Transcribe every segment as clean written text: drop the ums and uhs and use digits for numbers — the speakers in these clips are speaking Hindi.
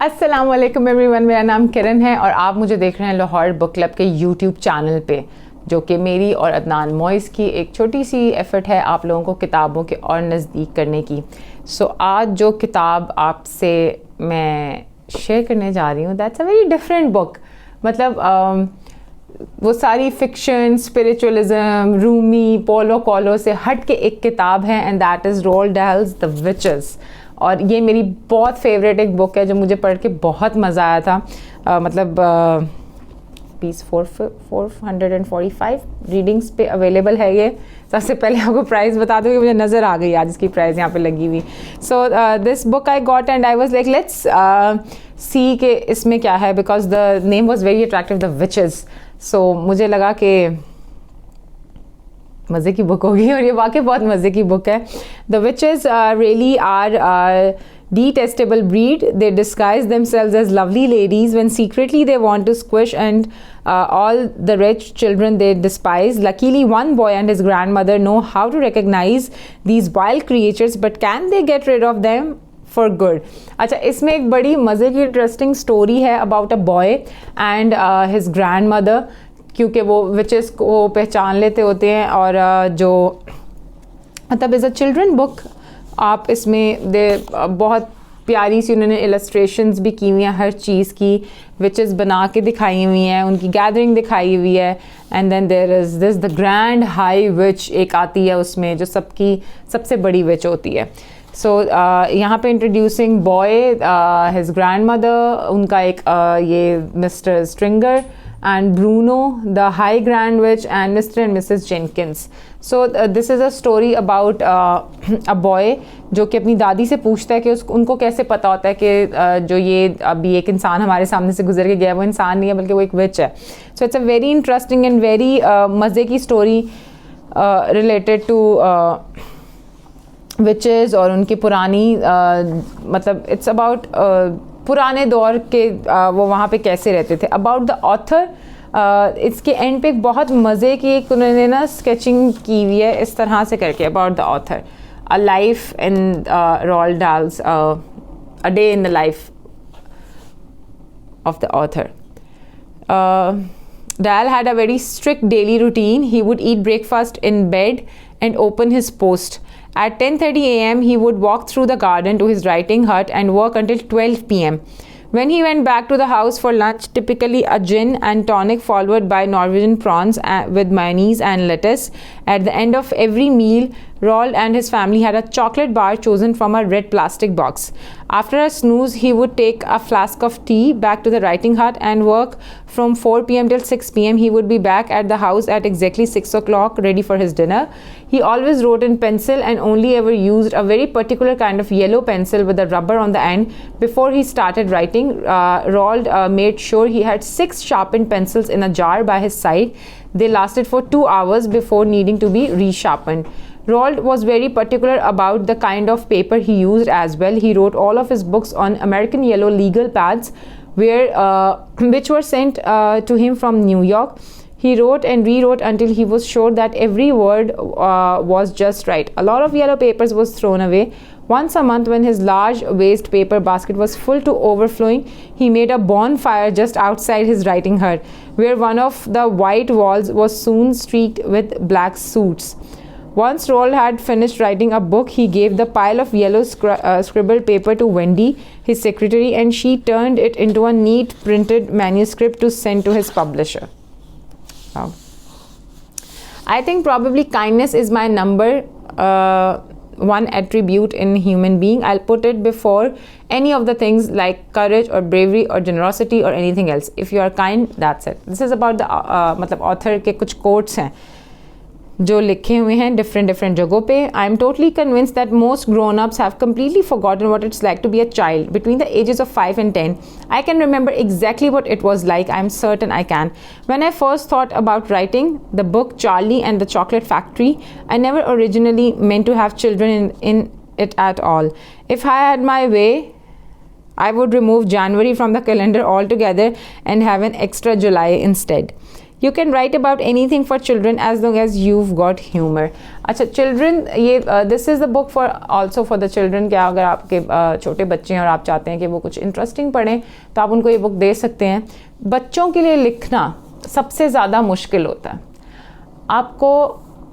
अस्सलाम वालेकुम एवरीवन, मेरा नाम किरण है और आप मुझे देख रहे हैं लाहौर बुक क्लब के यूट्यूब चैनल पे, जो कि मेरी और अदनान मोइस की एक छोटी सी एफ़र्ट है आप लोगों को किताबों के और नज़दीक करने की। आज जो किताब आपसे मैं शेयर करने जा रही हूँ, that's a very different book. मतलब वो सारी फ़िक्शन, स्पिरिचुअलिज़म, रूमी, पोलो कोलो से हट के एक किताब है, and that is Roald Dahl's the witches. और ये मेरी बहुत फेवरेट एक बुक है जो मुझे पढ़ के बहुत मज़ा आया था। मतलब पीस 445 रीडिंग्स पे अवेलेबल है ये। सबसे पहले आपको प्राइस बता दूँ कि मुझे नज़र आ गई आज इसकी प्राइस यहाँ पे लगी हुई। So this book I got and I was like let's see के इसमें क्या है, because the name was very attractive, the witches. So मुझे लगा कि मज़े की बुक होगी, और ये वाकई बहुत मज़े की बुक है। The witches really are detestable breed. They disguise themselves as lovely ladies when secretly they want to squish and all the rich children they despise. Luckily, one boy and his grandmother know how to recognize these wild creatures, but can they get rid of them for good? अच्छा, इसमें एक बड़ी मज़े की इंटरेस्टिंग स्टोरी है about a boy and his grand mother, क्योंकि वो विचेस को पहचान लेते होते हैं। और जो मतलब इज़ अ चिल्ड्रन बुक। आप इसमें बहुत प्यारी सी उन्होंने इलस्ट्रेशंस भी की हुई हैं हर चीज़ की, विचेस बना के दिखाई हुई हैं, उनकी गैदरिंग दिखाई हुई है। And then there is this the grand high witch एक आती है उसमें, जो सबसे बड़ी विच होती है। सो यहाँ पे introducing boy, his grand mother, उनका एक ये mister stringer, and Bruno, the High Grand Witch, and Mr. and Mrs. Jenkins. So this is a story about a boy जो कि अपनी दादी से पूछता है कि उनको कैसे पता होता है कि जो ये अभी एक इंसान हमारे सामने से गुजर के गया है वो इंसान नहीं है बल्कि वो एक विच है। So it's a very interesting and very मज़े की स्टोरी रिलेटेड टू विचेस और उनकी पुरानी मतलब इट्स अबाउट पुराने दौर के वो वहाँ पे कैसे रहते थे। अबाउट द ऑथर, इसके एंड पे एक बहुत मज़े की एक उन्होंने ना स्केचिंग की हुई है इस तरह से करके, about the author, a life in Roald Dahl's, a day in the life of the author. Dal had a very strict daily routine. He would eat breakfast in bed and open his post. At 10:30 a.m., he would walk through the garden to his writing hut and work until 12 p.m. When he went back to the house for lunch, typically a gin and tonic followed by Norwegian prawns with mayonnaise and lettuce. At the end of every meal, Roald and his family had a chocolate bar chosen from a red plastic box. After a snooze, he would take a flask of tea back to the writing hut and work from 4 p.m. till 6 p.m. He would be back at the house at exactly 6 o'clock, ready for his dinner. He always wrote in pencil and only ever used a very particular kind of yellow pencil with a rubber on the end. Before he started writing, Roald made sure he had 6 sharpened pencils in a jar by his side. They lasted for 2 hours before needing to be resharpened. Roald was very particular about the kind of paper he used as well. He wrote all of his books on American yellow legal pads, which were sent to him from New York. He wrote and rewrote until he was sure that every word was just right. A lot of yellow papers was thrown away. Once a month, when his large waste paper basket was full to overflowing, he made a bonfire just outside his writing hut, where one of the white walls was soon streaked with black soot. Once Roald had finished writing a book, he gave the pile of yellow scribbled paper to Wendy, his secretary, and she turned it into a neat printed manuscript to send to his publisher. Wow. I think probably kindness is my number one attribute in human being. I'll put it before any of the things like courage or bravery or generosity or anything else. If you are kind, that's it. This is about the मतलब author के कुछ quotes हैं जो लिखे हुए हैं डिफरेंट जगहों पे. I am totally convinced that most grown ups have completely forgotten what it's like to be a child between the ages of 5 and 10. I can remember exactly what it was like. I am certain I can. When I first thought about writing the book Charlie and the Chocolate Factory, I never originally meant to have children in it at all. If I had my way, I would remove January from the calendar altogether and have an extra July instead. You can write about anything for children as long as you've got humor. अच्छा children, ये this is the book for also for the children, क्या अगर आपके छोटे बच्चे हैं और आप चाहते हैं कि वो कुछ इंटरेस्टिंग पढ़ें तो आप उनको ये बुक दे सकते हैं. बच्चों के लिए लिखना सबसे ज़्यादा मुश्किल होता है. आपको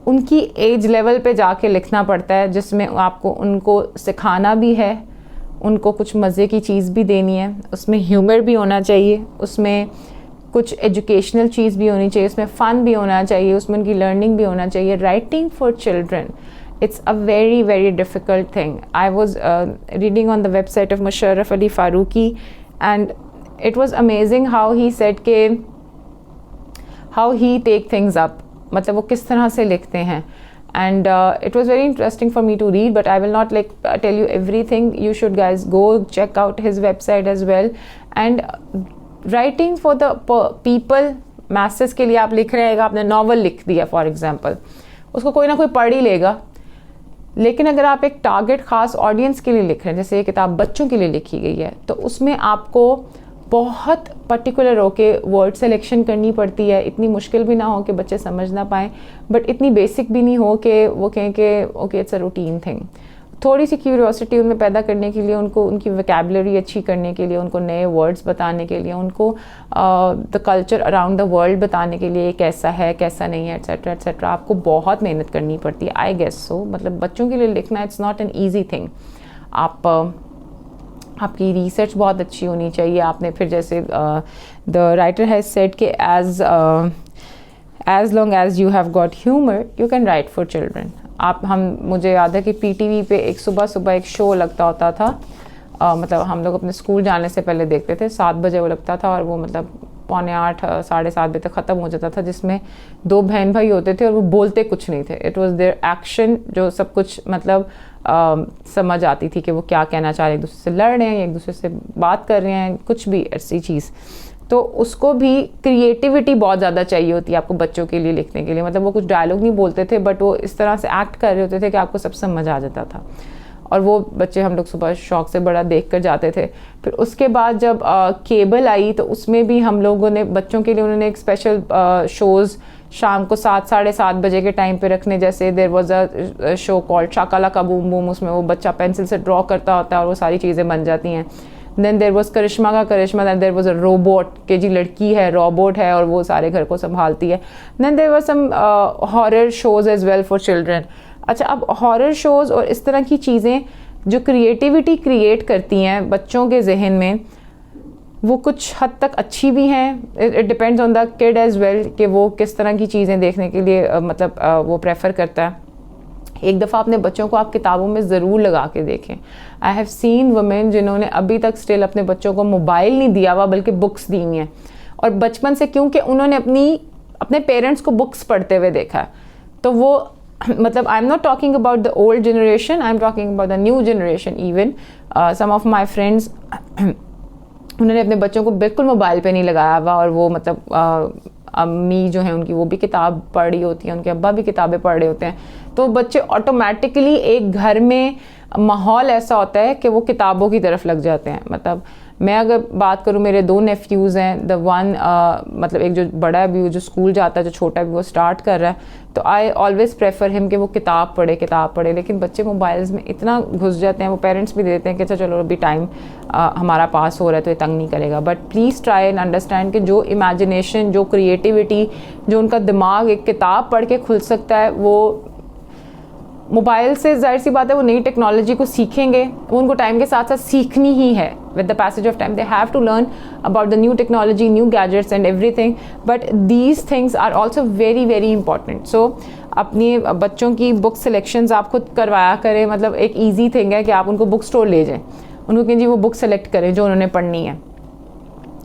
उनकी एज लेवल पे जाके लिखना पड़ता है, जिसमें आपको उनको सिखाना भी है, उनको कुछ मज़े की चीज़ भी देनी है, उसमें ह्यूमर भी होना चाहिए, उसमें कुछ एजुकेशनल चीज़ भी होनी चाहिए, उसमें फ़न भी होना चाहिए, उसमें उनकी लर्निंग भी होना चाहिए. Writing for children, it's a very very difficult thing. I was reading on the website of Musharraf Ali Farooqi, and it was amazing how he said के how he take things up, मतलब वो किस तरह से लिखते हैं. And it was very interesting for me to read, but I will not like tell you everything. You should guys go check out his website as well. And writing for the people, masses के लिए आप लिख रहे हैं, आपने नॉवल लिख दिया फॉर एग्जाम्पल, उसको कोई ना कोई पढ़ ही लेगा. लेकिन अगर आप एक टारगेट ख़ास ऑडियंस के लिए लिख रहे हैं, जैसे ये किताब बच्चों के लिए लिखी गई है, तो उसमें आपको बहुत पर्टिकुलर होके वर्ड सिलेक्शन करनी पड़ती है. इतनी मुश्किल भी ना हो कि बच्चे समझ ना पाएँ, बट इतनी बेसिक भी नहीं हो कि वो कहें कि okay it's a routine thing. थोड़ी सी क्यूरियोसिटी उनमें पैदा करने के लिए, उनको उनकी वोकैबुलरी अच्छी करने के लिए, उनको नए वर्ड्स बताने के लिए, उनको the culture around the world बताने के लिए कैसा है कैसा नहीं है एट्सेट्रा एट्सेट्रा, आपको बहुत मेहनत करनी पड़ती है. I guess so. मतलब बच्चों के लिए लिखना it's not an easy thing. आपकी रिसर्च बहुत अच्छी होनी चाहिए. आपने फिर जैसे द राइटर हैज़ सेड कि as long as you have got humour you can write for children. मुझे याद है कि PTV पे एक सुबह एक शो लगता होता था, मतलब हम लोग अपने स्कूल जाने से पहले देखते थे. 7 बजे वो लगता था और वो मतलब 7:45 7:30 बजे तक ख़त्म हो जाता था, जिसमें 2 बहन भाई होते थे और वो बोलते कुछ नहीं थे. इट वॉज देयर एक्शन जो सब कुछ मतलब समझ आती थी कि वो क्या कहना चाह रहे हैं, एक दूसरे से लड़ रहे हैं, एक दूसरे से बात कर रहे हैं, कुछ भी ऐसी चीज़. तो उसको भी क्रिएटिविटी बहुत ज़्यादा चाहिए होती है आपको बच्चों के लिए लिखने के लिए. मतलब वो कुछ डायलॉग नहीं बोलते थे, बट वो इस तरह से एक्ट कर रहे होते थे कि आपको सब समझ आ जाता था. और वो बच्चे हम लोग सुबह शौक से बड़ा देख कर जाते थे. फिर उसके बाद जब केबल आई तो उसमें भी हम लोगों ने बच्चों के लिए उन्होंने एक स्पेशल शोज़ शाम को 7-7:30 बजे के टाइम पे रखने. जैसे there was a show called Shakalaka Boom Boom, उसमें वो बच्चा पेंसिल से ड्रॉ करता होता है और वो सारी चीज़ें बन जाती हैं. देन देयर वाज करिश्मा का Karishma, then there was a robot के जी लड़की है, रोबोट है और वो सारे घर को संभालती है. Then there was some horror shows as well for children. अच्छा, अब हॉरर शोज़ और इस तरह की चीज़ें जो क्रिएटिविटी क्रिएट करती हैं बच्चों के जहन में, वो कुछ हद तक अच्छी भी हैं. It depends on the kid as well कि वो किस तरह की चीज़ें देखने के लिए वो प्रेफर करता है. एक दफ़ा अपने बच्चों को आप किताबों में ज़रूर लगा के देखें. आई हैव सीन वुमेन जिन्होंने अभी तक स्टिल अपने बच्चों को मोबाइल नहीं दिया हुआ बल्कि बुक्स दी हुई हैं, और बचपन से, क्योंकि उन्होंने अपने पेरेंट्स को बुक्स पढ़ते हुए देखा है. तो वो मतलब I am not talking about the old generation, I am talking about the new generation. Even some of my friends, उन्होंने अपने बच्चों को बिल्कुल मोबाइल पे नहीं लगाया हुआ, और वो मतलब अम्मी जो हैं उनकी वो भी किताब पढ़ रही होती हैं, उनके अब्बा भी किताबें पढ़ रहे होते हैं. तो बच्चे ऑटोमेटिकली एक घर में माहौल ऐसा होता है कि वो किताबों की तरफ लग जाते हैं. मतलब मैं अगर बात करूँ, मेरे 2 नेफ्यूज़ हैं. द वन मतलब एक जो बड़ा है भी, जो स्कूल जाता है, जो छोटा भी वो स्टार्ट कर रहा है, तो आई ऑलवेज़ प्रेफर हिम कि वो किताब पढ़े. लेकिन बच्चे मोबाइल्स में इतना घुस जाते हैं, वो पेरेंट्स भी देते हैं कि अच्छा चलो अभी टाइम हमारा पास हो रहा है तो ये तंग नहीं करेगा. But please try and understand कि जो इमेजिनेशन, जो क्रिएटिविटी, जो उनका दिमाग एक किताब पढ़ के खुल सकता है, वो मोबाइल से जाहिर सी बात है वो नई टेक्नोलॉजी को सीखेंगे. वो उनको टाइम के साथ साथ सीखनी ही है. With the passage of time they have to learn about the new technology, new gadgets and everything, but these things are also very very important. So अपनी बच्चों की बुक सिलेक्शंस आप खुद करवाया करें. मतलब एक ईजी थिंग है कि आप उनको बुक स्टोर ले जाएं, उनको कहें जी वो बुक सेलेक्ट करें जो उन्होंने पढ़नी है.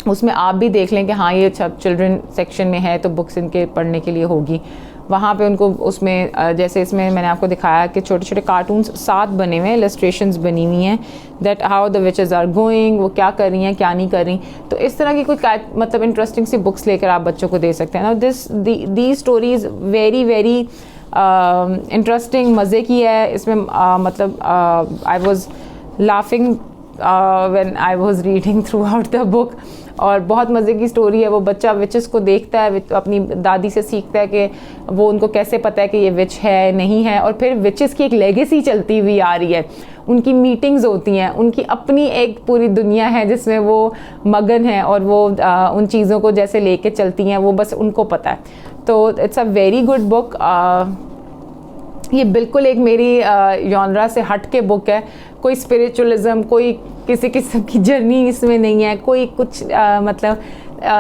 उसमें आप भी देख लें कि हाँ ये अच्छा चिल्ड्रन सेक्शन में है तो बुक्स इनके पढ़ने के लिए होगी. वहाँ पे उनको उसमें जैसे इसमें मैंने आपको दिखाया कि छोटे छोटे कार्टून्स 7 बने हुए हैं, इलस्ट्रेशंस बनी हुई हैं, that how the witches are going, वो क्या कर रही हैं क्या नहीं कर रही. तो इस तरह की कोई मतलब इंटरेस्टिंग सी बुक्स लेकर आप बच्चों को दे सकते हैं. Now the stories very very interesting, मज़े की है. इसमें मतलब I was laughing when I was reading through out the book. और बहुत मज़े की स्टोरी है। वो बच्चा विचेस को देखता है, अपनी दादी से सीखता है कि वो उनको कैसे पता है कि ये विच है नहीं है, और फिर विचेस की एक लेगेसी चलती हुई आ रही है। उनकी मीटिंग्स होती हैं, उनकी अपनी एक पूरी दुनिया है जिसमें वो मगन है, और वो उन चीज़ों को जैसे लेके चलती हैं वो बस उनको पता है। तो it's a very good book. ये बिल्कुल एक मेरी जॉनरा से हट के बुक है। कोई स्पिरिचुअलिज्म, कोई किसी किस्म की जर्नी इसमें नहीं है, कोई कुछ मतलब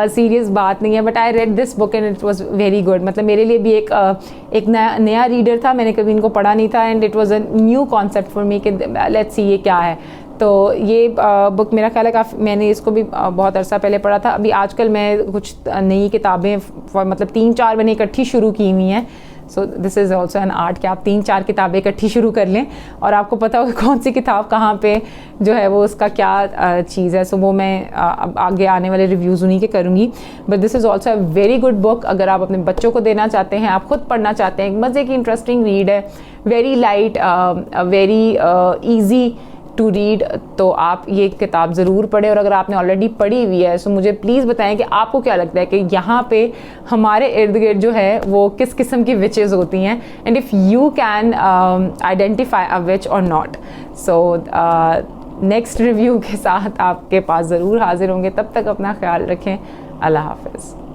सीरियस बात नहीं है। But I read this book and it was very good. मतलब मेरे लिए भी एक नया रीडर था, मैंने कभी इनको पढ़ा नहीं था, and it was a new concept for me कि लेट्स सी ये क्या है। तो ये बुक मेरा ख्याल है काफ़ी, मैंने इसको भी बहुत अरसा पहले पढ़ा था। अभी आजकल मैं कुछ नई किताबें मतलब 3-4 मैंने इकट्ठी शुरू की हुई हैं। So this is also an art कि आप 3-4 किताबें इकट्ठी शुरू कर लें और आपको पता हो कौन सी किताब कहाँ पे जो है वो उसका क्या चीज़ है। सो वो मैं अब आगे आने वाले रिव्यूज़ उन्हीं के करूँगी। But this is also a very good book. अगर आप अपने बच्चों को देना चाहते हैं, आप खुद पढ़ना चाहते हैं, मज़े की इंटरेस्टिंग रीड है, very light, very easy to read, तो आप ये किताब ज़रूर पढ़ें। और अगर आपने ऑलरेडी पढ़ी हुई है तो मुझे प्लीज़ बताएं कि आपको क्या लगता है कि यहाँ पे हमारे इर्द गिर्द जो है वो किस किस्म की विचेस होती हैं, and if you can identify a witch or not. So next review के साथ आपके पास ज़रूर हाजिर होंगे। तब तक अपना ख्याल रखें। अल्लाह हाफ़िज़।